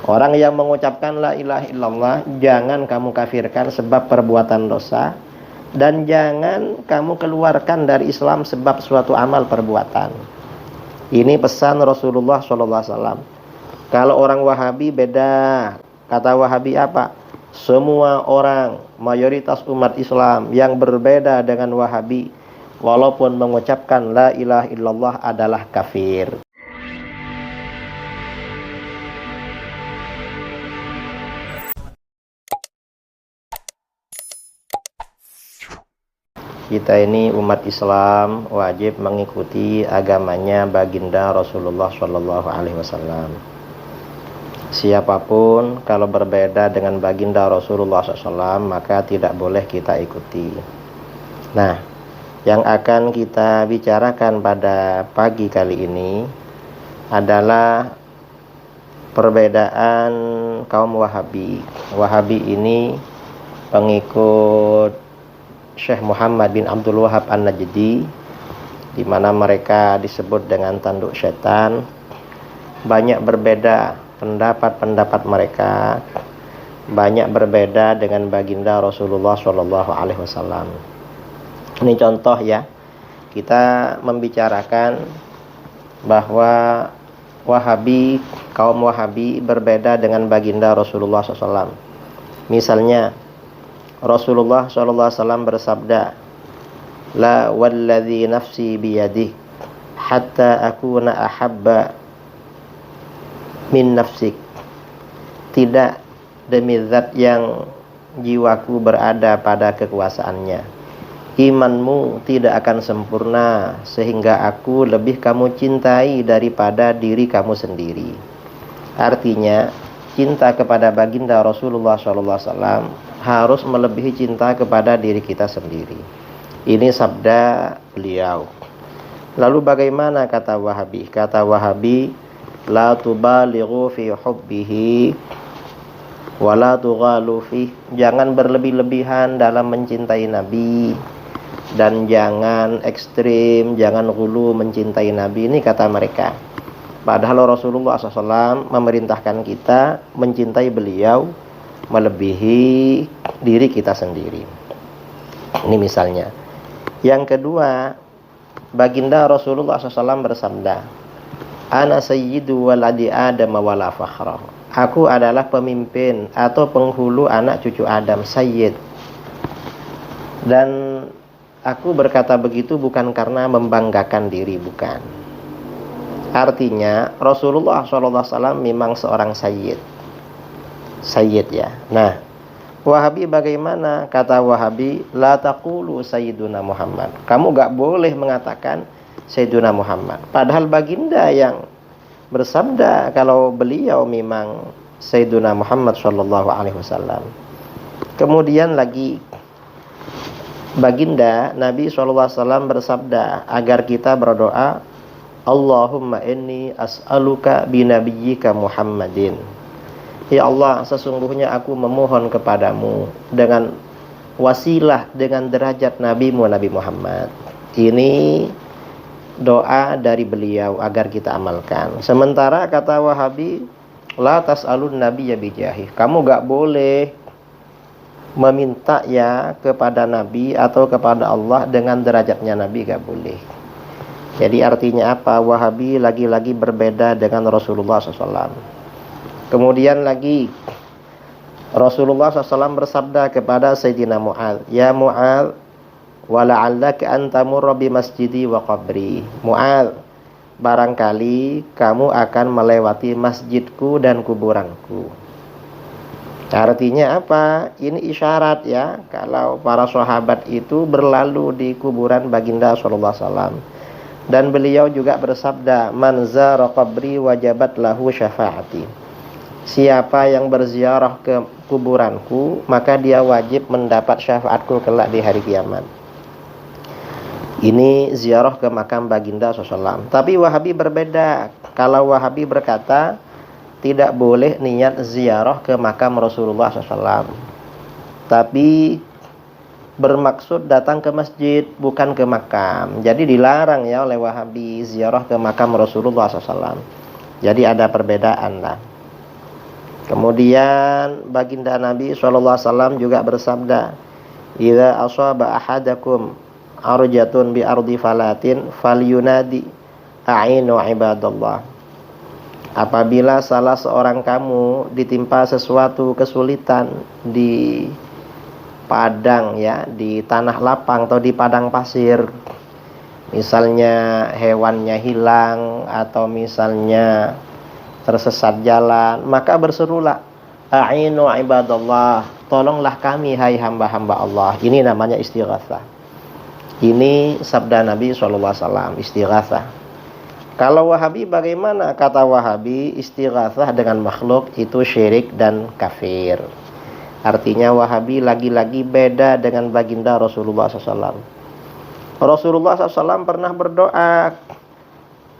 Orang yang mengucapkan la ilaha illallah jangan kamu kafirkan sebab perbuatan dosa, dan jangan kamu keluarkan dari Islam sebab suatu amal perbuatan. Ini pesan Rasulullah SAW. Kalau orang Wahabi beda. Kata Wahabi apa? Semua orang, mayoritas umat Islam yang berbeda dengan Wahabi, walaupun mengucapkan la ilaha illallah adalah kafir. Kita ini umat Islam wajib mengikuti agamanya baginda Rasulullah SAW. Siapapun kalau berbeda dengan baginda Rasulullah SAW maka tidak boleh kita ikuti. Nah, yang akan kita bicarakan pada pagi kali ini adalah perbedaan kaum Wahabi. Wahabi ini pengikut Syekh Muhammad bin Abdul Wahab An-Najdi, di mana mereka disebut dengan tanduk setan. Banyak berbeda pendapat-pendapat mereka, banyak berbeda dengan baginda Rasulullah SAW. Ini contoh ya, kita membicarakan bahwa Wahabi, kaum Wahabi berbeda dengan baginda Rasulullah SAW. Misalnya Rasulullah SAW bersabda, la walladhi nafsi biyadih hatta akuna ahabba min nafsik. Tidak demi zat yang jiwaku berada pada kekuasaannya, imanmu tidak akan sempurna sehingga aku lebih kamu cintai daripada diri kamu sendiri. Artinya cinta kepada baginda Rasulullah SAW harus melebihi cinta kepada diri kita sendiri. Ini sabda beliau. Lalu bagaimana kata Wahabi? Kata Wahabi, la tubalighu fi hubbihi wa la tughalu fi. Jangan berlebih-lebihan dalam mencintai Nabi, dan jangan ekstrim, jangan ghulu mencintai Nabi. Ini kata mereka. Padahal Rasulullah SAW memerintahkan kita mencintai beliau melebihi diri kita sendiri. Ini misalnya. Yang kedua, baginda Rasulullah SAW bersabda, ana sayyidu waladi Adam wala fakhra. Aku adalah pemimpin atau penghulu anak cucu Adam, sayyid. Dan aku berkata begitu bukan karena membanggakan diri, bukan. Artinya Rasulullah SAW memang seorang sayyid. Sayyid ya. Nah, Wahabi bagaimana? Kata Wahabi, la taqulu sayyiduna Muhammad. Kamu gak boleh mengatakan sayyiduna Muhammad. Padahal baginda yang bersabda kalau beliau memang sayyiduna Muhammad SAW. Kemudian lagi baginda Nabi SAW bersabda agar kita berdoa, Allahumma inni as'aluka binabiyyika Muhammadin. Ya Allah, sesungguhnya aku memohon kepadamu dengan wasilah, dengan derajat Nabimu Nabi Muhammad. Ini doa dari beliau agar kita amalkan. Sementara kata Wahabi, la tas'alun nabiyya bijahih. Kamu gak boleh meminta ya kepada Nabi atau kepada Allah dengan derajatnya Nabi, gak boleh. Jadi artinya apa? Wahabi lagi-lagi berbeda dengan Rasulullah SAW. Kemudian lagi Rasulullah SAW bersabda kepada Sayyidina Mu'adz, ya Mu'adz, wala'allaka an tamurra bi masjidi wa qabri. Mu'adz, barangkali kamu akan melewati masjidku dan kuburanku. Artinya apa? Ini isyarat ya, kalau para sahabat itu berlalu di kuburan baginda sallallahu alaihi wasallam. Dan beliau juga bersabda, man zara qabri wajabat lahu syafaati. Siapa yang berziarah ke kuburanku, maka dia wajib mendapat syafaatku kelak di hari kiamat. Ini ziarah ke makam baginda SAW. Tapi Wahabi berbeda. Kalau Wahabi berkata tidak boleh niat ziarah ke makam Rasulullah SAW, tapi bermaksud datang ke masjid, bukan ke makam. Jadi dilarang ya oleh Wahabi ziarah ke makam Rasulullah SAW. Jadi ada perbedaan lah. Kemudian baginda Nabi SAW juga bersabda, "Idza asaba ahadakum arjatun bi ardi falatin falyunadi a'inu ibadallah." Apabila salah seorang kamu ditimpa sesuatu kesulitan di padang, ya, di tanah lapang atau di padang pasir, misalnya hewannya hilang atau misalnya tersesat jalan, maka berserulah, "A'inu ibadallah." Tolonglah kami hai hamba-hamba Allah. Ini namanya istighatsah. Ini sabda Nabi SAW, istighatsah. Kalau Wahabi bagaimana? Kata Wahabi, istighatsah dengan makhluk itu syirik dan kafir. Artinya Wahabi lagi-lagi beda dengan baginda Rasulullah SAW. Rasulullah SAW pernah berdoa,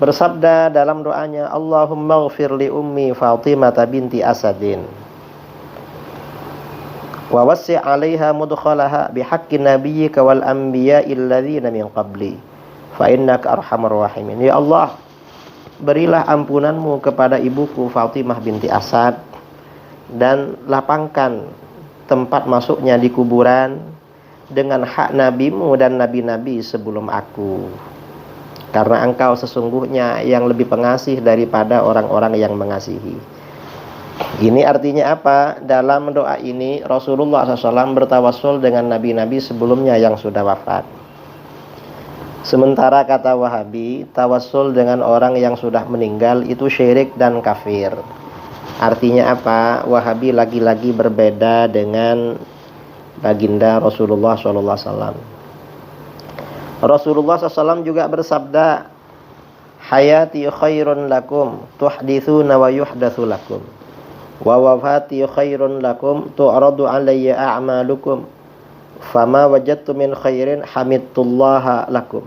bersabda dalam doanya, "Allahumma ighfir li ummi Fatimah binti Asadin wa wassi' 'alaiha mudkhalaha bihaqqi nabiyyika wal anbiya'i alladzina min qabli fa innaka arhamar rahimin." Ya Allah, berilah ampunanmu kepada ibuku Fatimah binti Asad dan lapangkan tempat masuknya di kuburan dengan hak nabimu dan nabi-nabi sebelum aku, karena engkau sesungguhnya yang lebih pengasih daripada orang-orang yang mengasihi. Ini artinya apa? Dalam doa ini Rasulullah SAW bertawassul dengan nabi-nabi sebelumnya yang sudah wafat. Sementara kata Wahabi, tawassul dengan orang yang sudah meninggal itu syirik dan kafir. Artinya apa? Wahabi lagi-lagi berbeda dengan baginda Rasulullah SAW. Rasulullah SAW juga bersabda, "Hayati khairun lakum tuhdithuna wa yuhdatsu lakum. Wa wafati khairun lakum tu'radu alayya a'malukum. Fama wajadtu min khairin hamidtullaha lakum.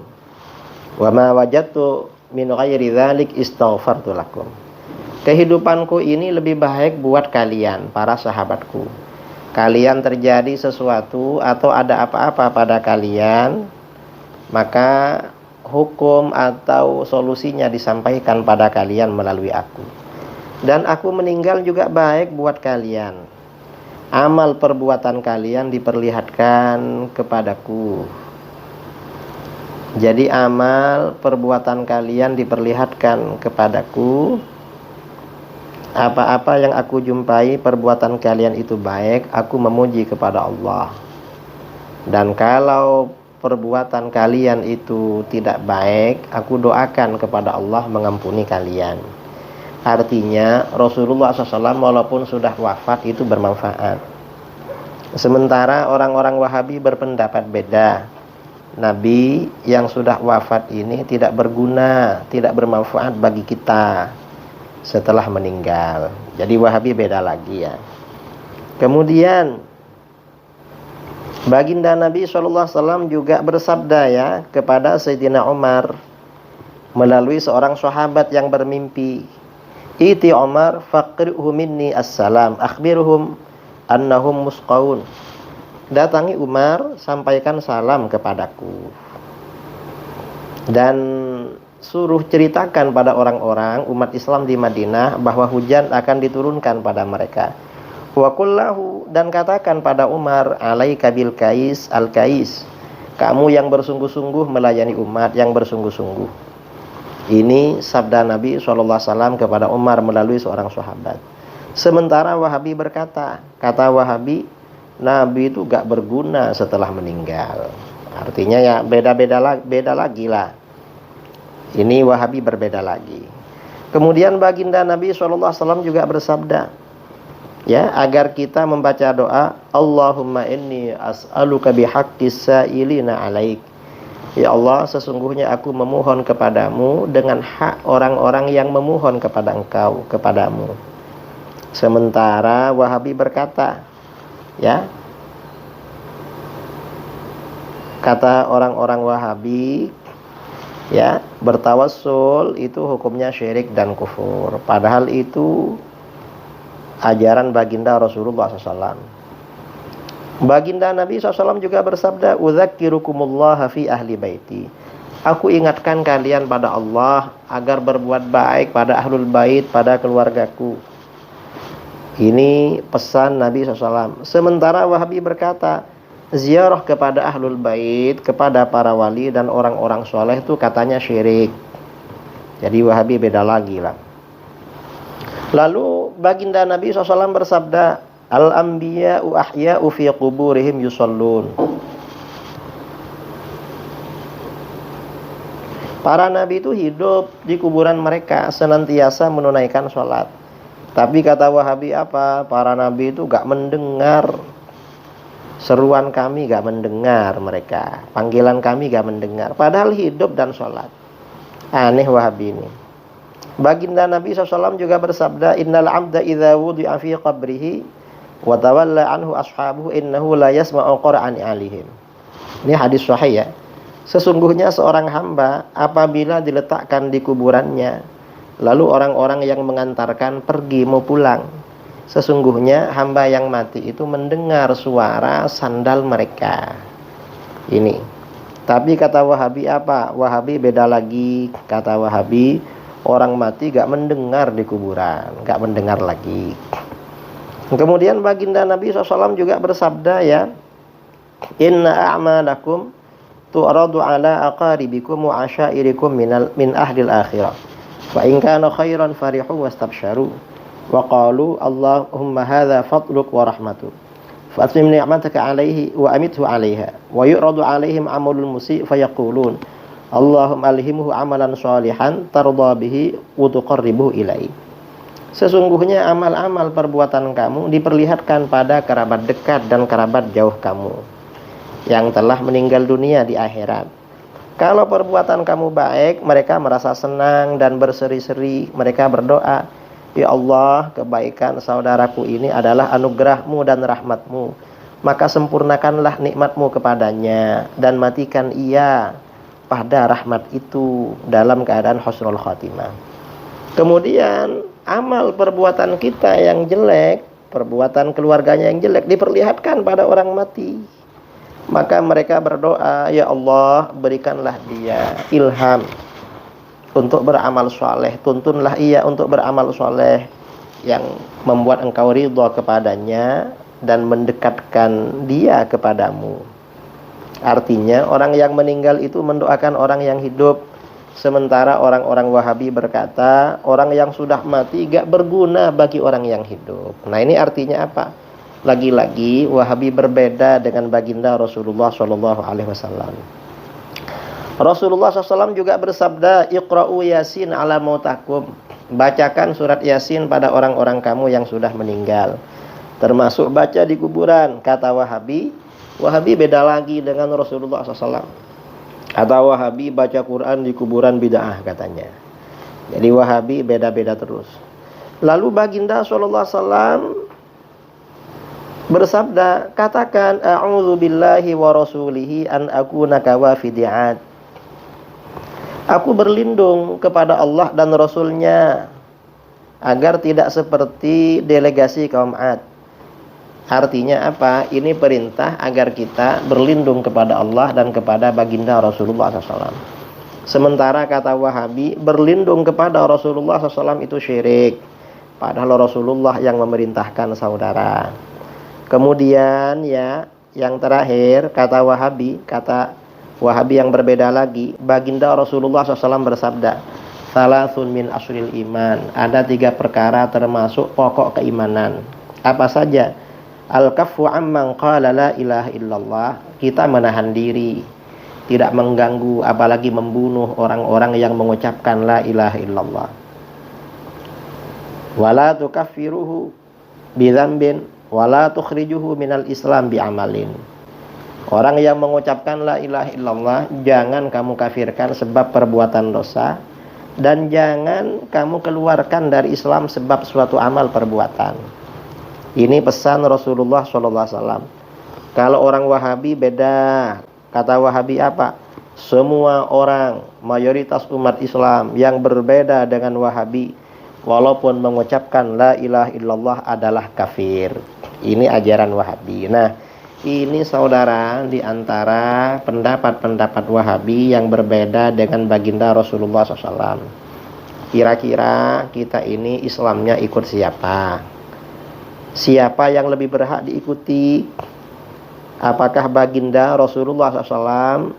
Wa ma wajadtu min ghairi dzalik istaghfartu lakum." Kehidupanku ini lebih baik buat kalian, para sahabatku. Kalian terjadi sesuatu atau ada apa-apa pada kalian, maka hukum atau solusinya disampaikan pada kalian melalui aku. Dan aku meninggal juga baik buat kalian. Amal perbuatan kalian diperlihatkan kepadaku. Jadi amal perbuatan kalian diperlihatkan kepadaku. Apa-apa yang aku jumpai perbuatan kalian itu baik, aku memuji kepada Allah. Dan kalau perbuatan kalian itu tidak baik, aku doakan kepada Allah mengampuni kalian. Artinya Rasulullah SAW walaupun sudah wafat itu bermanfaat. Sementara orang-orang Wahabi berpendapat beda. Nabi yang sudah wafat ini tidak berguna, tidak bermanfaat bagi kita setelah meninggal. Jadi Wahabi beda lagi, ya. Kemudian baginda Nabi SAW juga bersabda, ya, kepada Sayyidina Umar melalui seorang sahabat yang bermimpi, "Iti Umar faqri'hu minni assalam akhbirhum annahum musqaun." Datangi Umar, sampaikan salam kepadaku dan suruh ceritakan pada orang-orang umat Islam di Madinah bahwa hujan akan diturunkan pada mereka. Wa qullahu, dan katakan pada Umar, "Alaika bil kais al-kais." Kamu yang bersungguh-sungguh melayani umat, yang bersungguh-sungguh. Ini sabda Nabi SAW kepada Umar melalui seorang sahabat. Sementara Wahabi berkata, kata Wahabi, Nabi itu gak berguna setelah meninggal. Artinya ya beda lagi lah. Ini Wahabi berbeda lagi. Kemudian baginda Nabi SAW juga bersabda, ya, agar kita membaca doa, "Allahumma inni as'aluka bihaqqis sa'ilina alaik." Ya Allah, sesungguhnya aku memohon kepadamu dengan hak orang-orang yang memohon kepada engkau, kepadamu. Sementara Wahabi berkata, ya, kata orang-orang Wahabi, ya, bertawassul itu hukumnya syirik dan kufur. Padahal itu ajaran baginda Rasulullah SAW. Baginda Nabi SAW juga bersabda, "Udzakirukumullah fi ahli baiti." Aku ingatkan kalian pada Allah agar berbuat baik pada ahlul bait, pada keluargaku. Ini pesan Nabi SAW. Sementara Wahabi berkata, ziarah kepada ahlul bait, kepada para wali dan orang-orang soleh itu katanya syirik. Jadi Wahabi beda lagi lah. Lalu baginda Nabi SAW bersabda, al-anbiya'u ahya'u fi quburihim yusallun. Para nabi itu hidup di kuburan mereka, senantiasa menunaikan sholat. Tapi kata Wahabi apa? Para nabi itu gak mendengar seruan kami, gak mendengar mereka. Panggilan kami gak mendengar. Padahal hidup dan sholat. Aneh Wahabi ini. Baginda Nabi SAW juga bersabda, innal abda idza wudi'a fi qabrihi wa tawalla anhu ashabuhu innahu la yasma'u qur'an alihim. Ini hadis sahih ya. Sesungguhnya seorang hamba apabila diletakkan di kuburannya, lalu orang-orang yang mengantarkan pergi mau pulang, sesungguhnya hamba yang mati itu mendengar suara sandal mereka. Ini. Tapi kata Wahabi apa? Wahabi beda lagi. Kata Wahabi, orang mati gak mendengar di kuburan, gak mendengar lagi. Kemudian baginda Nabi SAW juga bersabda ya, inna a'malakum tu'radu ala aqaribikum wa asyairikum min ahlil akhirah. Fa in kana khairan farihu wastabsharu wa qalu Allahumma hadza fadluk wa rahmatuk. Fa atmim ni'mataka 'alaihi wa amithu 'alaiha. Wa yu'radu 'alaihim 'amalul musii fa yaqulun Allahumma alhimhu 'amalan shalihan tarda bihi wa tuqarribuhu ilaihi. Sesungguhnya amal-amal perbuatan kamu diperlihatkan pada kerabat dekat dan kerabat jauh kamu yang telah meninggal dunia di akhirat. Kalau perbuatan kamu baik, mereka merasa senang dan berseri-seri. Mereka berdoa, ya Allah, kebaikan saudaraku ini adalah anugerahmu dan rahmatmu. Maka sempurnakanlah nikmatmu kepadanya dan matikan ia pada rahmat itu dalam keadaan husnul khatimah. Kemudian amal perbuatan kita yang jelek, perbuatan keluarganya yang jelek diperlihatkan pada orang mati. Maka mereka berdoa, ya Allah, berikanlah dia ilham untuk beramal soleh, tuntunlah ia untuk beramal soleh yang membuat engkau ridha kepadanya dan mendekatkan dia kepadamu. Artinya orang yang meninggal itu mendoakan orang yang hidup. Sementara orang-orang Wahabi berkata, orang yang sudah mati gak berguna bagi orang yang hidup. Nah, ini artinya apa? Lagi-lagi Wahabi berbeda dengan baginda Rasulullah SAW. Rasulullah SAW juga bersabda, Iqra'u Yasin ala mautakum. Bacakan surat Yasin pada orang-orang kamu yang sudah meninggal. Termasuk baca di kuburan. Kata Wahabi, Wahabi beda lagi dengan Rasulullah SAW. Kata Wahabi, baca Quran di kuburan bid'ah katanya. Jadi Wahabi beda-beda terus. Lalu baginda SAW bersabda, katakan a'udzu billahi wa rasulihi an akuna kawafidiat. Aku berlindung kepada Allah dan Rasulnya agar tidak seperti delegasi kaum Ad. Artinya apa? Ini perintah agar kita berlindung kepada Allah dan kepada baginda Rasulullah SAW. Sementara kata Wahabi, berlindung kepada Rasulullah SAW itu syirik. Padahal Rasulullah yang memerintahkan saudara. Kemudian ya, yang terakhir kata Wahabi yang berbeda lagi, baginda Rasulullah SAW bersabda, salasun min asril iman. Ada 3 perkara termasuk pokok keimanan. Apa saja? Al-kaffu amman qala la ilaha illallah. Kita menahan diri, tidak mengganggu apalagi membunuh orang-orang yang mengucapkan la ilaha illallah. Wala tukaffiruhu bidzambin wala tukhrijuhu minal islam bi'amalin. Orang yang mengucapkan la ilaha illallah jangan kamu kafirkan sebab perbuatan dosa, dan jangan kamu keluarkan dari Islam sebab suatu amal perbuatan. Ini pesan Rasulullah SAW. Kalau orang Wahabi beda. Kata Wahabi apa? Semua orang, mayoritas umat Islam yang berbeda dengan Wahabi, walaupun mengucapkan la ilaha illallah adalah kafir. Ini ajaran Wahabi. Nah, ini saudara di antara pendapat-pendapat Wahabi yang berbeda dengan baginda Rasulullah SAW. Kira-kira kita ini Islamnya ikut siapa? Siapa yang lebih berhak diikuti? Apakah baginda Rasulullah SAW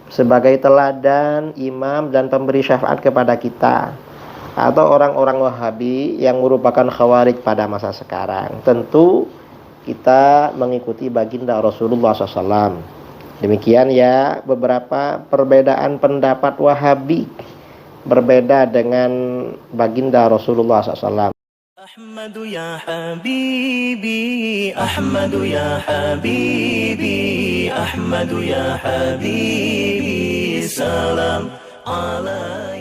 sebagai teladan, imam, dan pemberi syafaat kepada kita, atau orang-orang Wahabi yang merupakan khawarij pada masa sekarang? Tentu kita mengikuti baginda Rasulullah SAW. Demikian ya beberapa perbedaan pendapat Wahabi berbeda dengan baginda Rasulullah SAW. أحمد يا حبيبي أحمد يا حبيبي أحمد يا حبيبي سلام عليك